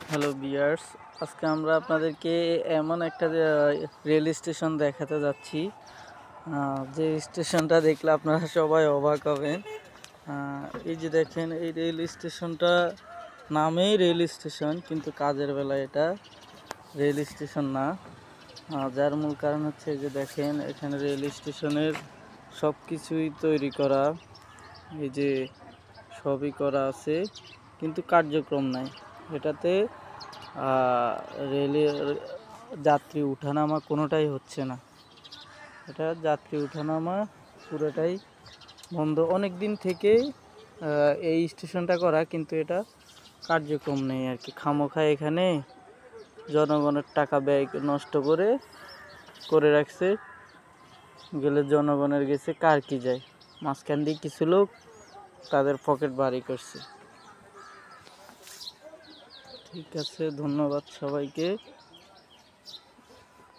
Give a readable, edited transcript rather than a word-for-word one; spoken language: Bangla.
হ্যালো বিয়ার্স, আজকে আমরা আপনাদেরকে এমন একটা রেল স্টেশন দেখাতে যাচ্ছি যে স্টেশনটা দেখলে আপনারা সবাই অবাক হবেন। এই যে দেখেন, এই রেল স্টেশনটা নামেই রেল স্টেশন, কিন্তু কাজের বেলায় এটা রেল স্টেশন না। যার মূল কারণ হচ্ছে যে দেখেন, এখানে রেল স্টেশনের সব কিছুই তৈরি করা, এই যে সবই করা আছে, কিন্তু কার্যক্রম নাই এটাতে। রেলের যাত্রী উঠানামা কোনোটাই হচ্ছে না। এটা যাত্রী উঠানামা পুরোটাই বন্ধ অনেক দিন থেকেই। এই স্টেশনটা করা, কিন্তু এটা কার্যক্রম নেই আর কি। খামোখায় এখানে জনগণের টাকা ব্যয় নষ্ট করে রাখছে। গেলে জনগণের গেছে কার কি যায়, মাঝখান দিয়ে কিছু লোক তাদের পকেট ভারী করছে। ঠিক আছে, ধন্যবাদ সবাইকে।